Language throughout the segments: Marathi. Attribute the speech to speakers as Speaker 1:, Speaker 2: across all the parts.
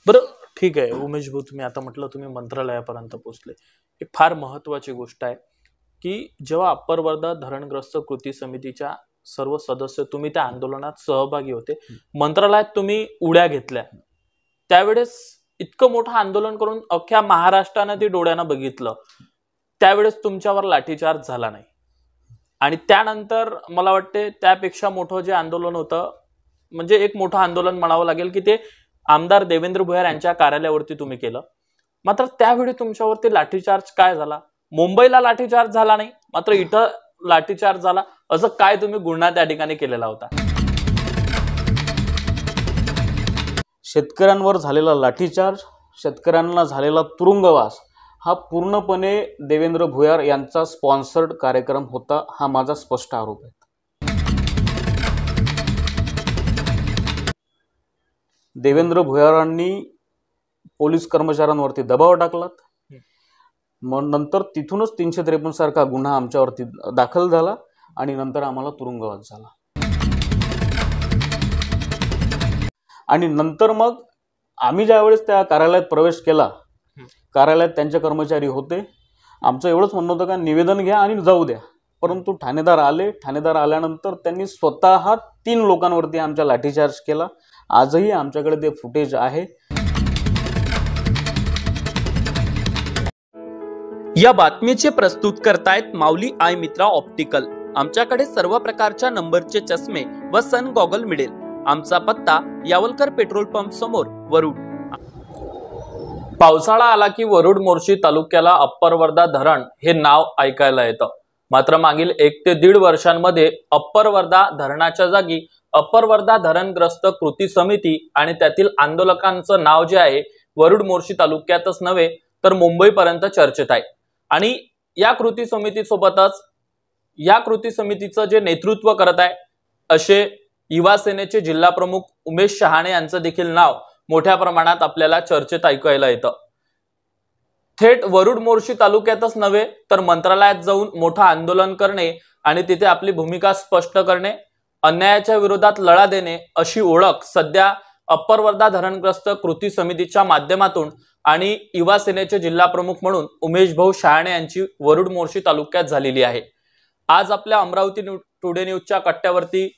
Speaker 1: बरं ठीक आहे उमेश भाऊ, तुम्ही आता म्हटलं तुम्ही मंत्रालयापर्यंत पोहोचले, एक फार महत्वाची गोष्ट आहे की जेव्हा अप्पर वर्धा धरणग्रस्त कृती समितीच्या सर्व सदस्य तुम्ही त्या आंदोलनात सहभागी होते, मंत्रालयात तुम्ही उड्या घेतल्या, त्यावेळेस इतकं मोठं आंदोलन करून अख्ख्या महाराष्ट्रानं ते डोळ्यानं बघितलं, त्यावेळेस तुमच्यावर लाठीचार्ज झाला नाही. आणि त्यानंतर मला वाटते त्यापेक्षा मोठं जे आंदोलन होतं, म्हणजे एक मोठं आंदोलन म्हणावं लागेल की ते आमदार देवेंद्र भुयार यांच्या कार्यालयावरती तुम्ही केलं. मात्र त्यावेळी तुमच्यावरती लाठीचार्ज काय झाला? मुंबईला लाठीचार्ज झाला नाही, मात्र इथं लाठीचार्ज झाला. असं काय तुम्ही गुन्हा त्या ठिकाणी केलेला होता?
Speaker 2: शेतकऱ्यांवर झालेला लाठीचार्ज, शेतकऱ्यांना झालेला तुरुंगवास हा पूर्णपणे देवेंद्र भुयार यांचा स्पॉन्सर्ड कार्यक्रम होता, हा माझा स्पष्ट आरोप आहे. देवेंद्र भुयारांनी पोलीस कर्मचाऱ्यांवरती दबाव टाकलात, मग नंतर तिथूनच 353 सारखा गुन्हा आमच्यावरती दाखल झाला आणि नंतर आम्हाला तुरुंगवास झाला. आणि नंतर मग आम्ही ज्यावेळेस त्या कार्यालयात प्रवेश केला, कार्यालयात त्यांचे कर्मचारी होते, आमचं एवढंच म्हणणं होतं का निवेदन घ्या आणि जाऊ द्या. परंतु ठाणेदार आले, ठाणेदार आल्यानंतर त्यांनी स्वतः 3 लोकांवरती आमच्या लाठीचार्ज केला. आजही आमच्याकडे ते फुटेज आहे.
Speaker 3: या बातमीचे प्रस्तुत करतायत माऊली आय मित्रा ऑप्टिकल. आमच्याकडे सर्व प्रकारच्या नंबरचे चष्मे व सन गॉगल मिळेल. आमचा पत्ता यावलकर पेट्रोल पंप समोर, वरुड.
Speaker 1: पावसाळा आला की वरुड मोर्शी तालुक्याला अप्पर वर्धा धरण हे नाव ऐकायला येतं. मात्र मागील 1 ते 1.5 वर्षांमध्ये अप्पर वर्धा धरणाच्या जागी अप्पर वर्धा धरणग्रस्त कृती समिती आणि त्यातील आंदोलकांचं नाव जे आहे वरुड मोर्शी तालुक्यातच नव्हे तर मुंबईपर्यंत चर्चेत आहे. आणि या कृती समितीसोबतच या कृती समितीचं जे नेतृत्व करत आहे असे युवा सेनेचे जिल्हा प्रमुख उमेश शहाणे यांचं देखील नाव मोठ्या प्रमाणात आपल्याला चर्चेत ऐकायला येतं. थेट वरुड मोर्शी तालुक्यातच नव्हे तर मंत्रालयात जाऊन मोठं आंदोलन करणे आणि तिथे आपली भूमिका स्पष्ट करणे, अन्यायाच्या विरोधात लढा देणे अशी ओळख सध्या अप्पर वर्धा धरणग्रस्त कृती समितीच्या माध्यमातून आणि युवा सेनेचे जिल्हा प्रमुख म्हणून उमेश भाऊ शहाणे यांची वरुड मोर्शी तालुक्यात झालेली आहे. आज आपल्या अमरावती टुडे न्यूजच्या कट्ट्यावरती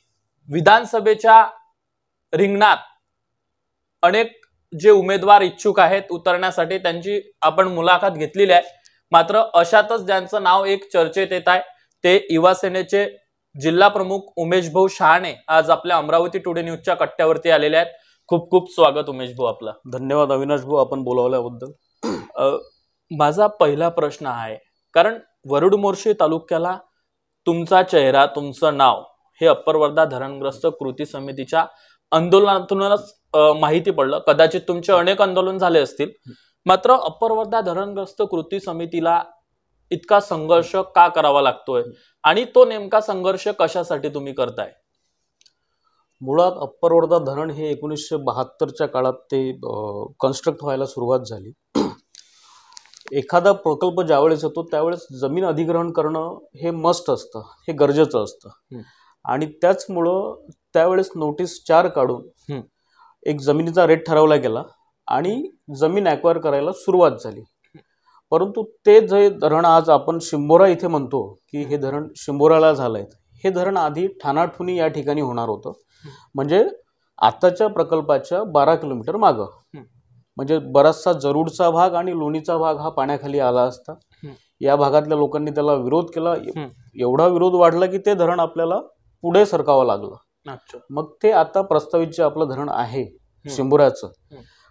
Speaker 1: विधानसभेच्या रिंगणात अनेक जे उमेदवार इच्छुक आहेत उतरण्यासाठी त्यांची आपण मुलाखत घेतलेली आहे. मात्र अशातच ज्यांचं नाव एक चर्चेत येत आहे ते युवा सेनेचे जिल्हा प्रमुख उमेश भाऊ शहाणे आज आपल्या अमरावती टुडे न्यूजच्या कट्ट्यावरती आलेले आहेत. खूप खूप स्वागत उमेश भाऊ आपलं.
Speaker 2: धन्यवाद अविनाश भाऊ आपण बोलावल्याबद्दल.
Speaker 1: माझा पहिला प्रश्न आहे, कारण वरुड मोर्शी तालुक्याला तुमचा चेहरा, तुमचं नाव हे अप्पर वर्धा धरणग्रस्त कृती समितीच्या आंदोलनातूनच माहिती पडलं. कदाचित तुमचे अनेक आंदोलन झाले असतील, मात्र अप्पर वर्धा धरणग्रस्त कृती समितीला इतका संघर्ष का करावा लागतोय आणि तो नेमका संघर्ष कशासाठी तुम्ही करताय?
Speaker 2: मुळात अप्पर वर्धा धरण हे 1972च्या काळात ते कन्स्ट्रक्ट व्हायला सुरुवात झाली. एखादा प्रकल्प ज्यावेळेस येतो त्यावेळेस जमीन अधिग्रहण करणं हे मस्ट असतं, हे गरजेचं असतं. आणि त्याचमुळं त्यावेळेस नोटीस 4 काढून एक जमिनीचा रेट ठरवला गेला आणि जमीन ॲक्वायर करायला सुरुवात झाली. परंतु ते जे धरण आज आपण शिंबोरा इथे म्हणतो की हे धरण शिंबोराला झालंय, हे धरण आधी ठाणाठुनी या ठिकाणी होणार होतं. म्हणजे आताच्या प्रकल्पाच्या 12 किलोमीटर मागं, म्हणजे बराचसा जरूडचा भाग आणि लोणीचा भाग हा पाण्याखाली आला असता. या भागातल्या लोकांनी त्याला विरोध केला. एवढा विरोध वाढला की ते धरण आपल्याला पुढे सरकावं लागलं. मग ते आता प्रस्तावित जे आपलं धरण आहे शिंबोऱ्याचं,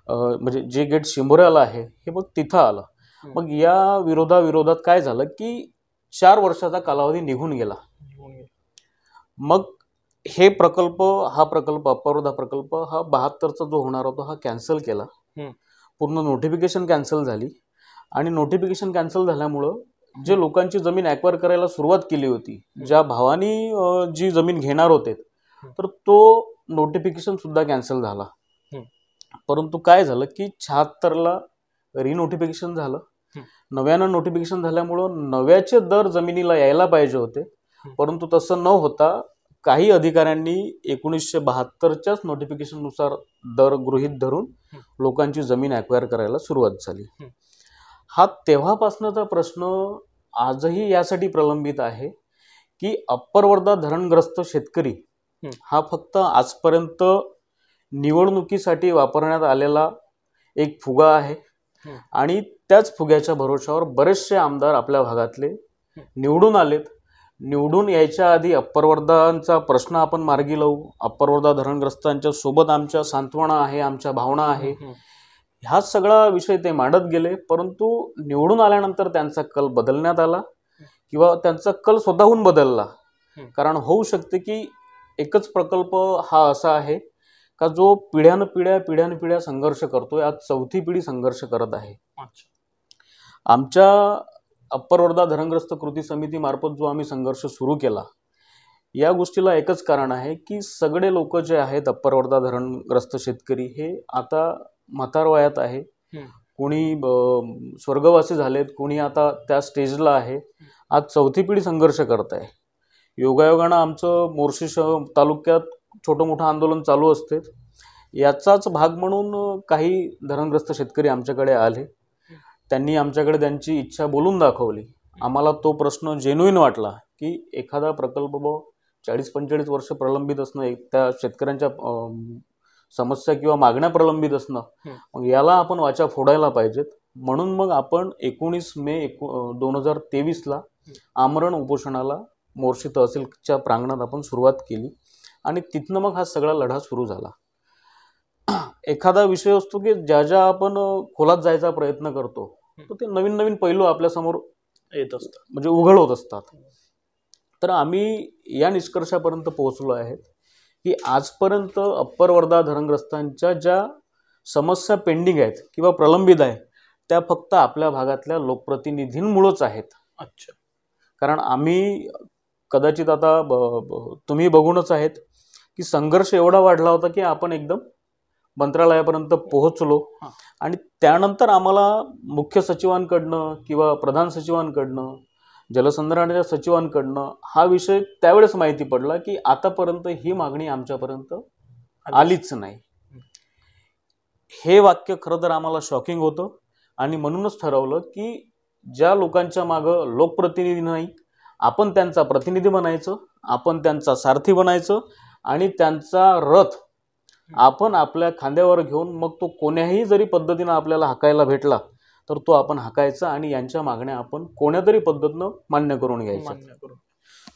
Speaker 2: म्हणजे जे गेट शिंबोऱ्याला आहे हे मग तिथं आलं. मग या विरोधात काय झालं की 4 वर्षाचा कालावधी निघून गेला. मग हे प्रकल्प अप्पर वर्धा प्रकल्प हा 72चा जो होणार होता हा कॅन्सल केला. पूर्ण नोटिफिकेशन कॅन्सल झाली आणि नोटिफिकेशन कॅन्सल झाल्यामुळं जे लोकांची जमीन ॲक्वायर करायला सुरुवात केली होती, ज्या भावानी जी जमीन घेणार होते, तर तो नोटिफिकेशन सुद्धा कॅन्सल झाला. परंतु काय झालं की 76ला रिनोटिफिकेशन झालं. नव्यानं नोटिफिकेशन झाल्यामुळं नव्याचे दर जमिनीला यायला पाहिजे होते, परंतु तसं न होता काही अधिकाऱ्यांनी 1972च्याच नोटिफिकेशननुसार दर गृहीत धरून लोकांची जमीन ॲक्वायर करायला सुरुवात झाली. हा तेव्हापासूनचा प्रश्न आजही यासाठी प्रलंबित आहे की अप्पर वर्धा धरणग्रस्त शेतकरी हा फक्त आजपर्यंत निवडणुकीसाठी वापरण्यात आलेला एक फुगा आहे आणि त्याच फुग्याच्या भरोशावर बरेचसे आमदार आपल्या भागातले निवडून आलेत. निवडून यायच्या आधी अप्पर वर्धांचा प्रश्न आपण मार्गी लावू, अप्पर वर्धा धरणग्रस्तांच्या सोबत आमच्या सांत्वना आहे, आमच्या भावना आहे, हा सगळा विषय ते मांडत गेले. परंतु निवडून आल्यानंतर त्यांचा कल बदलण्यात आला किंवा त्यांचा कल स्वतःहून बदलला. कारण होऊ शकते की एकच प्रकल्प हा असा आहे का जो पिढ्यानपिढ्या संघर्ष करतोय. आज चौथी पिढी संघर्ष करत आहे. आमच्या अप्पर वर्धा धरणग्रस्त कृती समिती मार्फत जो आम्ही संघर्ष सुरू केला, या गोष्टीला एकच कारण आहे की सगळे लोक जे आहेत अप्पर वर्धा धरणग्रस्त शेतकरी हे आता म्हातार वयात आहे. कोणी स्वर्गवासी झालेत, कोणी आता त्या स्टेजला आहे. आज चौथी पिढी संघर्ष करत आहे. योगायोगानं आमचं मोर्शी तालुक्यात छोटं मोठं आंदोलन चालू असते. याचाच भाग म्हणून काही धरणग्रस्त शेतकरी आमच्याकडे आले. त्यांनी आमच्याकडे त्यांची इच्छा बोलून दाखवली. आम्हाला तो प्रश्न जेन्युइन वाटला की एखादा प्रकल्प 40-45 वर्ष प्रलंबित असणं, त्या शेतकऱ्यांच्या समस्या किंवा मागण्या प्रलंबित असणं, मग याला आपण वाचा फोडायला पाहिजेत. म्हणून मग आपण 19 मे 2023ला आमरण उपोषणाला मोर्शी तहसीलच्या प्रांगणात आपण सुरुवात केली आणि तिथनं मग हा सगळा लढा सुरू झाला. एखादा विषय असतो की ज्या आपण खोलात जायचा प्रयत्न करतो तर ते नवीन पैलू आपल्यासमोर येत असतात, म्हणजे उघड होत असतात. तर आम्ही या निष्कर्षापर्यंत पोहोचलो आहेत की आजपर्यंत अप्पर वर्धा धरणग्रस्तांच्या ज्या समस्या पेंडिंग आहेत किंवा प्रलंबित आहेत त्या फक्त आपल्या भागातल्या लोकप्रतिनिधींमुळेच आहेत.
Speaker 1: अच्छा.
Speaker 2: कारण आम्ही कदाचित आता तुम्ही बघूनच आहेत की संघर्ष एवढा वाढला होता की आपण एकदम मंत्रालयापर्यंत पोहोचलो आणि त्यानंतर आम्हाला मुख्य सचिवांकडनं किंवा प्रधान सचिवांकडनं, जलसंधारणाच्या सचिवांकडनं हा विषय त्यावेळेस माहिती पडला की आतापर्यंत ही मागणी आमच्यापर्यंत आलीच नाही. हे वाक्य खरं तर आम्हाला शॉकिंग होतं आणि म्हणूनच ठरवलं की ज्या लोकांच्या मागं लोकप्रतिनिधी नाही, आपण त्यांचा प्रतिनिधी बनायचं, आपण त्यांचा सारथी बनायचं आणि त्यांचा रथ आपण आपल्या खांद्यावर घेऊन मग तो कोण्याही जरी पद्धतीनं आपल्याला हाकायला भेटला तर तो आपण हाकायचा आणि यांच्या मागण्या आपण कोण्यातरी पद्धतीनं मान्य करून घ्यायच्या.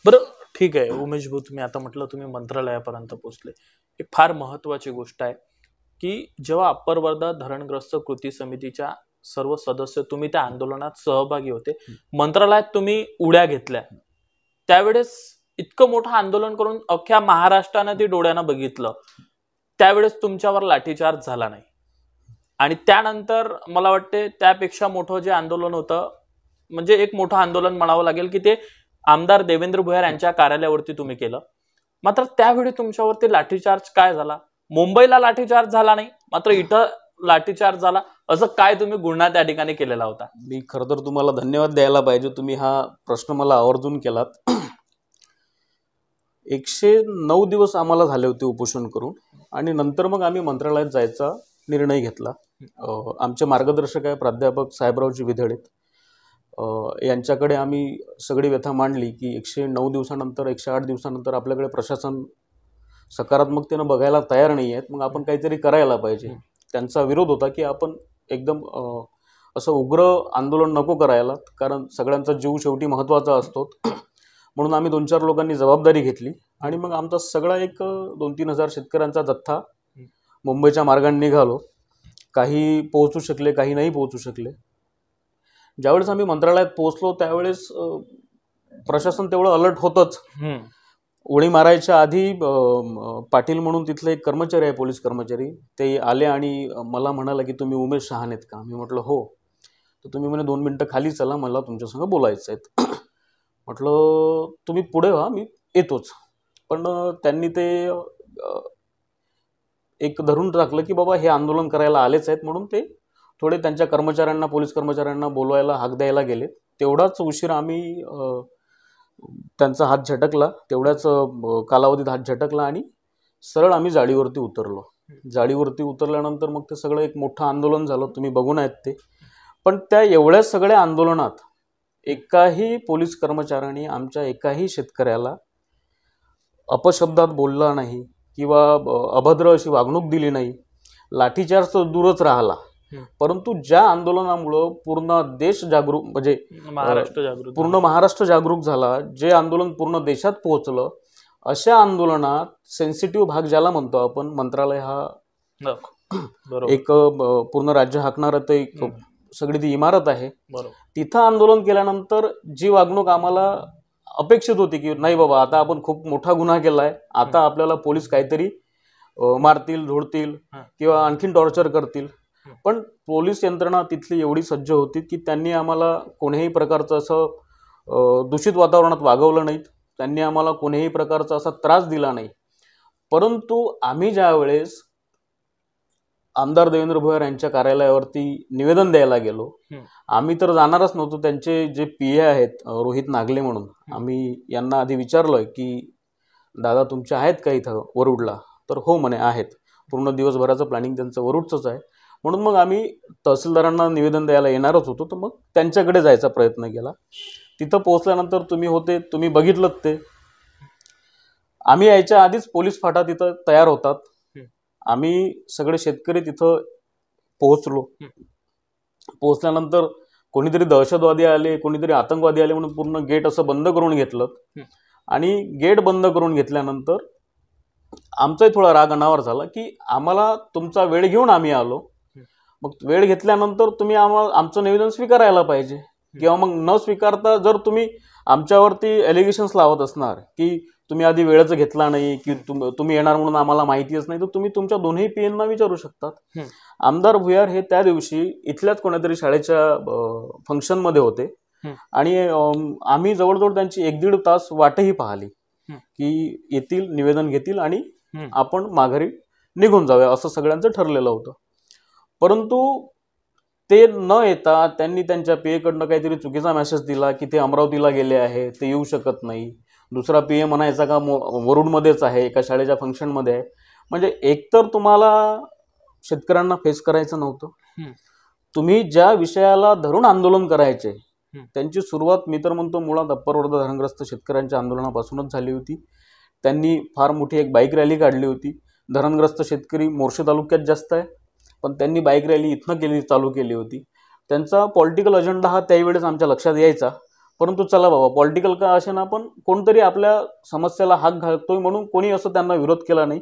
Speaker 1: बरं, ठीक आहे उमेश भाऊ, तुम्ही आता म्हटलं तुम्ही मंत्रालयापर्यंत पोहोचले. एक फार महत्त्वाची गोष्ट आहे की जेव्हा अप्पर वर्धा धरणग्रस्त कृती समितीच्या सर्व सदस्य तुम्ही त्या आंदोलनात सहभागी होते, मंत्रालयात तुम्ही उड्या घेतल्या, त्यावेळेस इतकं मोठं आंदोलन करून अख्ख्या महाराष्ट्रानं ते डोळ्यानं बघितलं, त्यावेळेस तुमच्यावर लाठीचार्ज झाला नाही. आणि त्यानंतर मला वाटते त्यापेक्षा मोठं जे आंदोलन होतं, म्हणजे एक मोठं आंदोलन म्हणावं लागेल की ते आमदार देवेंद्र भुयार यांच्या कार्यालयावरती तुम्ही केलं. मात्र त्यावेळी तुमच्यावरती लाठीचार्ज काय झाला? मुंबईला लाठीचार्ज झाला नाही, मात्र इथं लाठीचार्ज झाला. असं काय तुम्ही गुन्हा त्या ठिकाणी केलेला होता?
Speaker 2: मी खरं तर तुम्हाला धन्यवाद द्यायला पाहिजे, तुम्ही हा प्रश्न मला आवर्जून केलात. 109 दिवस आम्हाला झाले होते उपोषण करून आणि नंतर मग आम्ही मंत्रालयात जायचा निर्णय घेतला. आमचे मार्गदर्शक आहे प्राध्यापक साहेबरावजी विधळेत, यांच्याकडे आम्ही सगळी व्यथा मांडली की 109 दिवसानंतर 108 दिवसानंतर आपल्याकडे प्रशासन सकारात्मकतेनं बघायला तयार नाही आहेत, मग आपण काहीतरी करायला पाहिजे. त्यांचा विरोध होता की आपण एकदम असं उग्र आंदोलन नको करायला, कारण सगळ्यांचा जीव शेवटी महत्त्वाचा असतो. म्हणून आम्ही 2-4 लोकांनी जबाबदारी घेतली आणि मग आमचा सगळा एक 2-3 हजार शेतकऱ्यांचा जथ्था मुंबईच्या मार्गाने निघालो. काही पोहोचू शकले, काही नाही पोहोचू शकले. ज्यावेळेस आम्ही मंत्रालयात पोहोचलो त्यावेळेस प्रशासन तेवढं अलर्ट होतंच. उडी मारायच्या आधी पाटील म्हणून तिथले एक कर्मचारी आहे, पोलीस कर्मचारी, ते आले आणि मला म्हणाला की तुम्ही उमेश शहान आहेत का? मी म्हटलं हो. तर तुम्ही म्हणे 2 मिनटं खाली चला, मला तुमच्यासंग बोलायचं आहे. म्हटलं तुम्ही पुढे व्हा, मी येतोच. पण त्यांनी ते एक धरून टाकलं की बाबा हे आंदोलन करायला आलेच आहेत, म्हणून ते थोडे त्यांच्या कर्मचाऱ्यांना, पोलीस कर्मचाऱ्यांना बोलवायला, हाक द्यायला गेले. तेवढाच उशीर आम्ही त्यांचा हात झटकला, तेवढ्याच कालावधीत हात झटकला आणि सरळ आम्ही जाळीवरती उतरलो. जाळीवरती उतरल्यानंतर मग ते सगळं एक मोठं आंदोलन झालं, तुम्ही बघून आहेत ते. पण त्या एवढ्या सगळ्या आंदोलनात एकाही पोलीस कर्मचाऱ्याने आमच्या एकाही शेतकऱ्याला अपशब्दात बोलला नाही किंवा अभद्र अशी वागणूक दिली नाही. लाठीचार्ज तर दूरच राहिला, परंतु ज्या आंदोलनामुळं पूर्ण देश जागरूक म्हणजे
Speaker 1: महाराष्ट्र जागृत
Speaker 2: पूर्ण महाराष्ट्र जागरूक झाला, जे आंदोलन पूर्ण देशात पोहोचलं, अशा आंदोलनात सेन्सिटिव्ह भाग ज्याला म्हणतो आपण, मंत्रालय हा
Speaker 1: बरोबर
Speaker 2: एक पूर्ण राज्य हाकणारं ते एक सगळी ती इमारत आहे.
Speaker 1: बरोबर.
Speaker 2: तिथं आंदोलन केल्यानंतर जी वागणूक आम्हाला अपेक्षित होती की नाही बाबा आता आपण खूप मोठा गुन्हा केलाय, आता आपल्याला पोलीस काहीतरी मारतील, झोडतील किंवा आणखीन टॉर्चर करतील, पण पोलीस यंत्रणा तिथली एवढी सज्ज होती की त्यांनी आम्हाला कोणत्याही प्रकारचं असं दूषित वातावरणात वागवलं नाहीत, त्यांनी आम्हाला कोणत्याही प्रकारचा असा त्रास दिला नाही. परंतु आम्ही ज्या वेळेस आमदार देवेंद्र भोयर यांच्या कार्यालयावरती निवेदन द्यायला गेलो, आम्ही तर जाणारच नव्हतो. त्यांचे जे PA आहेत रोहित नागले म्हणून, आम्ही यांना आधी विचारलं की दादा तुमचे आहेत का इथं वरुडला? तर हो म्हणे आहेत, पूर्ण दिवसभराचं प्लॅनिंग त्यांचं वरुडचंच आहे. म्हणून मग आम्ही तहसीलदारांना निवेदन द्यायला येणारच होतो, तर मग त्यांच्याकडे जायचा प्रयत्न केला. तिथं पोहोचल्यानंतर तुम्ही होते, तुम्ही बघितलं ते. आम्ही यायच्या आधीच पोलीस फाटा तिथं तयार होतात. आम्ही सगळे शेतकरी तिथं पोहोचलो. पोहोचल्यानंतर कोणीतरी दहशतवादी आले, कोणीतरी आतंकवादी आले म्हणून पूर्ण गेट असं बंद करून घेतलं. आणि गेट बंद करून घेतल्यानंतर आमचाही थोडा राग अनावर झाला की आम्हाला तुमचा वेळ घेऊन आम्ही आलो, मग वेळ घेतल्यानंतर तुम्ही आमचं निवेदन स्वीकारायला पाहिजे, किंवा मग न स्वीकारता जर तुम्ही आमच्यावरती एलिगेशन्स लावत असणार की तुम्ही आधी वेळच घेतला नाही की तुम्ही येणार म्हणून आम्हाला माहितीच नाही, तर तुम्ही तुमच्या दोन्ही PAंना विचारू शकतात. आमदार भुयार हे त्या दिवशी इथल्याच कोणातरी शाळेच्या फंक्शनमध्ये होते आणि आम्ही जवळजवळ त्यांची 1-1.5 तास वाटही पाहिली की येतील, निवेदन घेतील आणि आपण माघारी निघून जाऊया, असं सगळ्यांचं ठरलेलं होतं. परंतु ते न येता त्यांनी त्यांच्या PAकडनं काहीतरी चुकीचा मेसेज दिला की ते अमरावतीला गेले आहे, ते येऊ शकत नाही. दुसरा PA म्हणायचा का वरुडमध्येच आहे, एका शाळेच्या फंक्शनमध्ये आहे. म्हणजे एकतर तुम्हाला शेतकऱ्यांना फेस करायचं नव्हतं, तुम्ही ज्या विषयाला धरून आंदोलन करायचे त्यांची सुरुवात मी तर म्हणतो मुळात अप्पर वर्धा धरणग्रस्त शेतकऱ्यांच्या आंदोलनापासूनच झाली होती. त्यांनी फार मोठी एक बाईक रॅली काढली होती. धरणग्रस्त शेतकरी मोर्शी तालुक्यात जास्त आहे, पण त्यांनी बाईक रॅली इथनं चालू केली होती. त्यांचा पॉलिटिकल अजेंडा हा त्यावेळेस आमच्या लक्षात यायचा, परंतु चला बाबा पॉलिटिकल का असे ना, पण कोणतरी आपल्या समस्येला हात घालतोय म्हणून कोणी असं त्यांना विरोध केला नाही.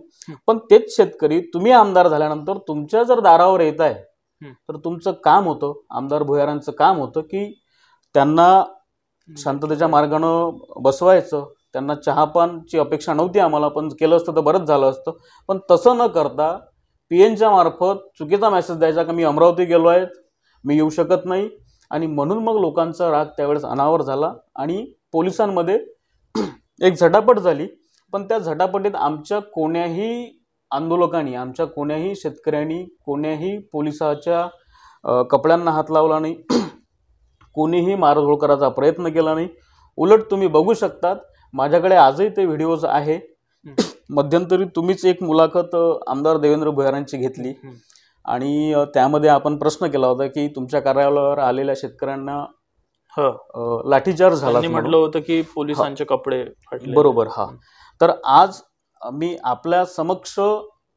Speaker 2: पण तेच शेतकरी तुम्ही आमदार झाल्यानंतर तुमच्या जर दारावर येत आहे, तर तुमचं काम होतं, आमदार भुयारांचं काम होतं की त्यांना शांततेच्या मार्गानं बसवायचं. त्यांना चहापानची अपेक्षा नव्हती आम्हाला, पण केलं असतं तर बरंच झालं असतं. पण तसं न करता PAंच्या मार्फत चुकीचा मेसेज द्यायचा का मी अमरावती गेलो आहे, मी येऊ शकत नाही, आणि म्हणून मग लोकांचा राग त्यावेळेस अनावर झाला आणि पोलिसांमध्ये एक झटापट झाली. पण त्या झटापटीत आमच्या कोण्याही आंदोलकांनी, आमच्या कोण्याही शेतकऱ्यांनी, कोण्याही पोलिसाच्या कपड्यांना हात लावला नाही, कोणीही मारझोड करायचा प्रयत्न केला नाही. उलट तुम्ही बघू शकतात, माझ्याकडे आजही ते व्हिडिओज आहे. मध्यंतरी तुम्हीच एक मुलाखत आमदार देवेंद्र भुयारांची घेतली आणि त्यामध्ये आपण प्रश्न केला होता की तुमच्या कार्यालयावर आलेल्या शेतकऱ्यांना लाठीचार्ज झाला,
Speaker 1: म्हटलं होतं की पोलिसांचे कपडे फाटले.
Speaker 2: बरोबर. हा, तर आज मी आपल्या समक्ष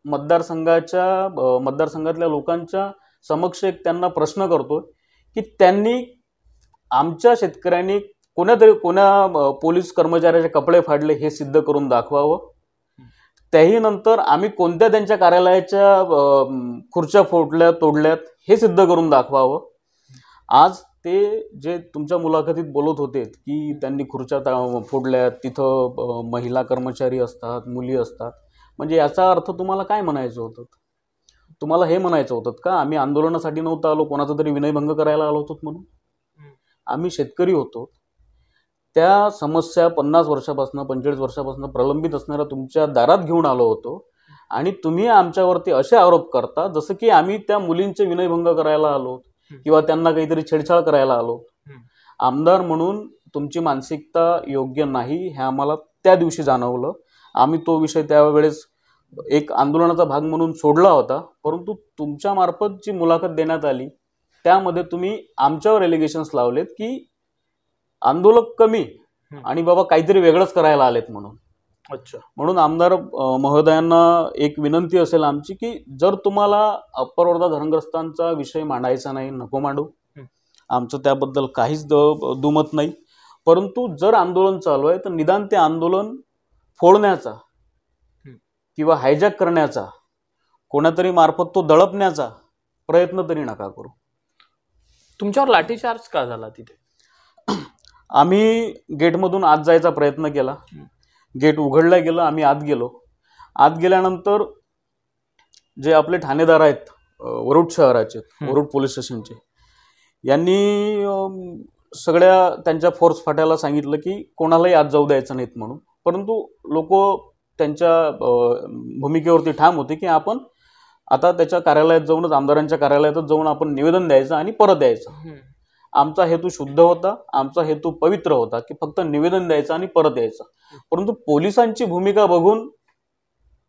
Speaker 2: मतदारसंघातल्या लोकांच्या समक्ष एक त्यांना प्रश्न करतो की त्यांनी आमच्या शेतकऱ्यांनी कोण्या पोलीस कर्मचाऱ्याचे कपडे फाडले हे सिद्ध करून दाखवावं. त्याही नंतर आम्ही कोणत्या त्यांच्या कार्यालयाच्या खुर्च्या तोडल्यात हे सिद्ध करून दाखवावं. आज ते जे तुमच्या मुलाखतीत बोलत होते की त्यांनी खुर्च्या फोडल्यात, तिथं महिला कर्मचारी असतात, मुली असतात, म्हणजे याचा अर्थ तुम्हाला काय म्हणायचं होतं? तुम्हाला हे म्हणायचं होतं का आम्ही आंदोलनासाठी नव्हतं आलो, कोणाचा तरी विनयभंग करायला आलो होतो म्हणून? आम्ही शेतकरी होतो. त्या समस्या 50 वर्षापासून 45 वर्षापासून प्रलंबित असणाऱ्या तुमच्या दारात घेऊन आलो होतो आणि तुम्ही आमच्यावरती असे आरोप करता जसं की आम्ही त्या मुलींचे विनयभंग करायला आलो किंवा त्यांना काहीतरी छेडछाड करायला आलो. आमदार म्हणून तुमची मानसिकता योग्य नाही हे आम्हाला त्या दिवशी जाणवलं. आम्ही तो विषय त्यावेळेस एक आंदोलनाचा भाग म्हणून सोडला होता, परंतु तुमच्या मार्फत जी मुलाखत देण्यात आली त्यामध्ये तुम्ही आमच्यावर एलिगेशन्स लावलेत की आंदोलक कमी आणि बाबा काहीतरी वेगळंच करायला आलेत म्हणून.
Speaker 1: अच्छा.
Speaker 2: म्हणून आमदार महोदयांना एक विनंती असेल आमची की जर तुम्हाला अप्पर वर्धा धरणग्रस्तांचा विषय मांडायचा नाही, नको मांडू. आमचं त्याबद्दल काहीच दुमत नाही. परंतु जर आंदोलन चालू आहे तर निदान ते आंदोलन फोडण्याचा किंवा हायजॅक करण्याचा, कोणातरी मार्फत तो दळपण्याचा प्रयत्न तरी नका करू.
Speaker 1: तुमच्यावर लाठीचार्ज का झाला तिथे?
Speaker 2: आम्ही गेटमधून आत जायचा प्रयत्न केला, गेट उघडलं गेलं, आम्ही आत गेलो. आत गेल्यानंतर जे आपले ठाणेदार आहेत वरुड शहराचे, वरुड पोलीस स्टेशनचे, यांनी सगळ्या त्यांच्या फोर्स फाट्याला सांगितलं की कोणालाही आत जाऊ द्यायचं नाहीत म्हणून. परंतु लोक त्यांच्या भूमिकेवरती ठाम होते की आपण आता त्याच्या कार्यालयात जाऊनच, आमदारांच्या कार्यालयातच जाऊन आपण निवेदन द्यायचं आणि परत यायचं. आमचा हेतू शुद्ध होता, आमचा हेतू पवित्र होता की फक्त निवेदन द्यायचं आणि परत यायचं. परंतु पोलिसांची भूमिका बघून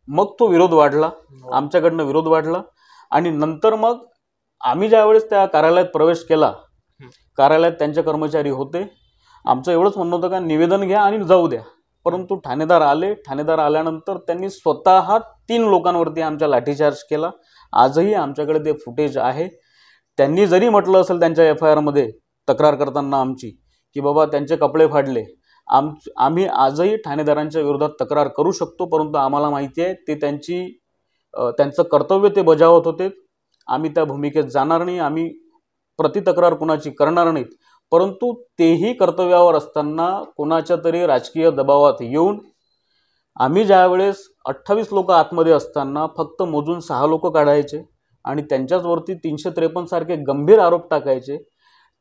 Speaker 2: मग तो विरोध वाढला, आमच्याकडनं विरोध वाढला. आणि नंतर मग आम्ही ज्यावेळेस त्या कार्यालयात प्रवेश केला, कार्यालयात त्यांचे कर्मचारी होते. आमचं एवढंच म्हणणं होतं का निवेदन घ्या आणि जाऊ द्या. परंतु ठाणेदार आले. ठाणेदार आल्यानंतर त्यांनी स्वतः 3 लोकांवरती आमच्या लाठीचार्ज केला. आजही आमच्याकडे ते फुटेज आहे. त्यांनी जरी म्हटलं असेल त्यांच्या FIR मध्ये तक्रार करताना आमची की बाबा त्यांचे कपडे फाडले, आम्ही आजही ठाणेदारांच्या विरोधात तक्रार करू शकतो. परंतु आम्हाला माहिती आहे ते त्यांचं कर्तव्य ते बजावत होते. आम्ही त्या भूमिकेत जाणार नाही, आम्ही प्रतितक्रार कुणाची करणार नाहीत. परंतु तेही कर्तव्यावर असताना कोणाच्या तरी राजकीय दबावात येऊन आम्ही ज्यावेळेस 28 लोक आतमध्ये असताना फक्त मोजून 6 लोक काढायचे आणि त्यांच्याचवरती 353 सारखे गंभीर आरोप टाकायचे,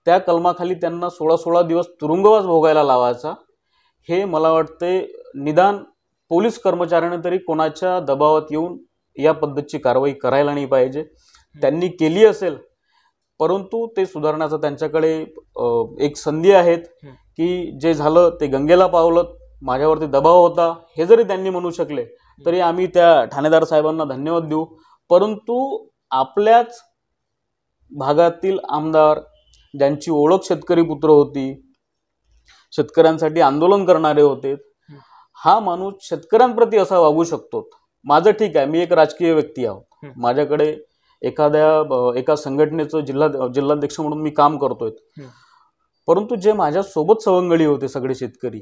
Speaker 2: त्या कलमाखाली त्यांना 16 दिवस तुरुंगवास भोगायला लावायचा. हे मला वाटते निदान पोलीस कर्मचाऱ्याने तरी कोणाच्या दबावात येऊन या पद्धतीची कारवाई करायला नाही पाहिजे. त्यांनी केली असेल, परंतु ते सुधारण्याचा त्यांच्याकडे एक संधी आहेत की जे झालं ते गंगेला पावलं, माझ्यावरती दबाव होता हे जरी त्यांनी म्हणू शकले तरी आम्ही त्या ठाणेदार साहेबांना धन्यवाद देऊ. परंतु आपल्याच भागातील आमदार ज्यांची ओळख शेतकरी पुत्र होती, शेतकऱ्यांसाठी आंदोलन करणारे होते, हा माणूस शेतकऱ्यांप्रती असा वागू शकतो. माझं ठीक आहे, मी एक राजकीय व्यक्ती आहोत, माझ्याकडे एका संघटनेचं जिल्हाध्यक्ष म्हणून मी काम करतोय. परंतु जे माझ्या सोबत सवंगडी होते सगळे शेतकरी,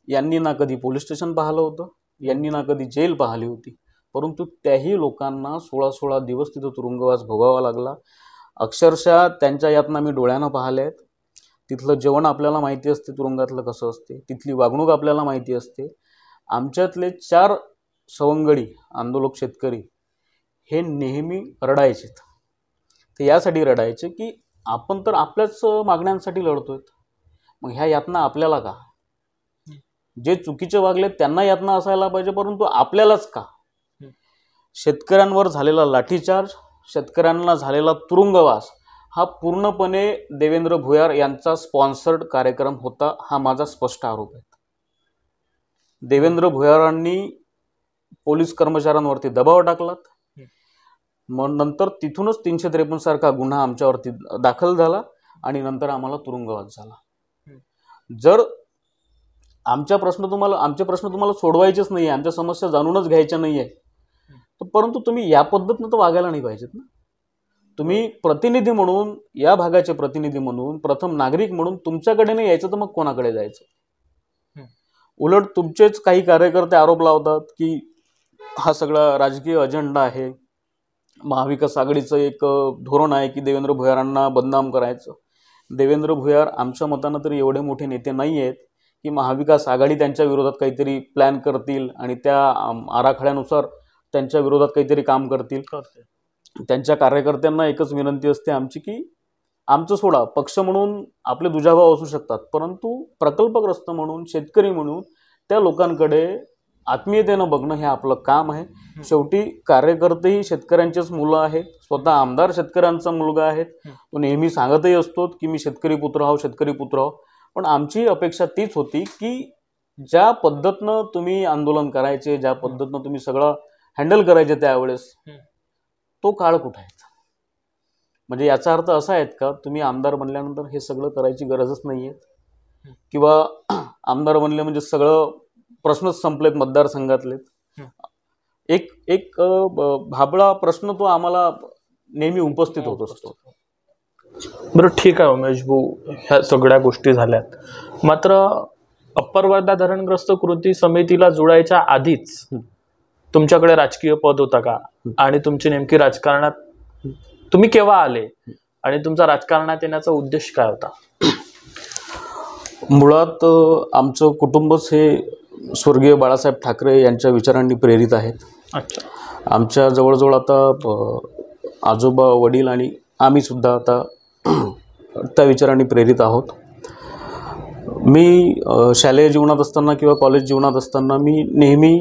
Speaker 2: यांनी ना कधी पोलीस स्टेशन पाहिलं होतं, यांनी ना कधी जेल पाहिली होती. परंतु त्याही लोकांना 16 दिवस तिथं तुरुंगवास भोगावा लागला. अक्षरशः त्यांच्या यातना मी डोळ्यानं पाहिल्या आहेत. तिथलं जेवण आपल्याला माहिती असते, तुरुंगातलं कसं असते, तिथली वागणूक आपल्याला माहिती असते. आमच्यातले 4 सवंगडी आंदोलक शेतकरी हे नेहमी रडायचेत. ते यासाठी रडायचे की आपण तर आपल्याच मागण्यांसाठी लढतोय, मग ह्या यातना आपल्याला का? जे चुकीचे वागले त्यांना यातना असायला पाहिजे, परंतु आपल्यालाच का? शेतकऱ्यांवर झालेला लाठीचार्ज, शेतकऱ्यांना झालेला तुरुंगवास हा पूर्णपणे देवेंद्र भुयार यांचा स्पॉन्सर्ड कार्यक्रम होता, हा माझा स्पष्ट आरोप आहे. देवेंद्र भुयारांनी पोलीस कर्मचाऱ्यांवरती दबाव टाकलात, मग नंतर तिथूनच 353 सारखा गुन्हा आमच्यावरती दाखल झाला आणि नंतर आम्हाला तुरुंगवास झाला. जर आमचे प्रश्न तुम्हाला सोडवायचेच नाही आहे, आमच्या समस्या जाणूनच घ्यायच्या नाही आहे, परंतु तुम्ही या पद्धतीनं तर वागायला नाही पाहिजेत ना. तुम्ही प्रतिनिधी म्हणून, या भागाचे प्रतिनिधी म्हणून, प्रथम नागरिक म्हणून तुमच्याकडे नाही यायचं तर मग कोणाकडे जायचं? उलट तुमचेच काही कार्यकर्ते आरोप लावतात की हा सगळा राजकीय अजेंडा आहे, महाविकास आघाडीचं एक धोरण आहे की देवेंद्र भुयारांना बदनाम करायचं. देवेंद्र भुयार आमच्या मतानं तरी एवढे मोठे नेते नाही आहेत की महाविकास आघाडी त्यांच्या विरोधात काहीतरी प्लॅन करतील आणि त्या आराखड्यानुसार त्यांच्या विरोधात काहीतरी काम करतील. त्यांच्या कार्यकर्त्यांना एकच विनंती असते आमची की आमचं सोडा, पक्ष म्हणून आपले दुजाभाव असू शकतात, परंतु प्रकल्पग्रस्त म्हणून, शेतकरी म्हणून त्या लोकांकडे आत्मीयतेनं बघणं हे आपलं काम आहे. शेवटी कार्यकर्तेही शेतकऱ्यांचेच मुलं आहेत, स्वतः आमदार शेतकऱ्यांचा मुलगा आहे. तो नेहमी सांगतही असतो की मी शेतकरी पुत्र आहो, शेतकरी पुत्र आहो. पण आमची अपेक्षा तीच होती की ज्या पद्धतीनं तुम्ही आंदोलन करायचे, ज्या पद्धतीनं तुम्ही सगळं हँडल करायचे त्यावेळेस,
Speaker 1: हं.
Speaker 2: तो काळ कुठे आहे? म्हणजे याचा अर्थ असा आहे का तुम्ही आमदार बनल्यानंतर हे सगळं करायची गरजच नाही आहे, किंवा आमदार बनले म्हणजे सगळं प्रश्नच संपलेत मतदारसंघातले? एक एक भाबळा प्रश्न तो आम्हाला नेहमी उपस्थित होत असतो.
Speaker 1: बरं, ठीक आहे उमेश भाऊ, ह्या सगळ्या गोष्टी झाल्यात. मात्र अप्पर वर्धा धरणग्रस्त कृती समितीला जुळायच्या आधीच तुमच्याकडे राजकीय पद होता का? आणि तुमची नेमकी राजकारणात तुम्ही केव्हा आले आणि तुमचा राजकारणात येण्याचा उद्देश काय होता?
Speaker 2: मुळात आमचं कुटुंबच हे स्वर्गीय बाळासाहेब ठाकरे यांच्या विचारांनी प्रेरित आहेत.
Speaker 1: अच्छा.
Speaker 2: आमच्या जवळजवळ आता आजोबा, वडील आणि आम्ही सुद्धा आता त्या विचारांनी प्रेरित आहोत. मी शालेय जीवनात असताना किंवा कॉलेज जीवनात असताना मी नेहमी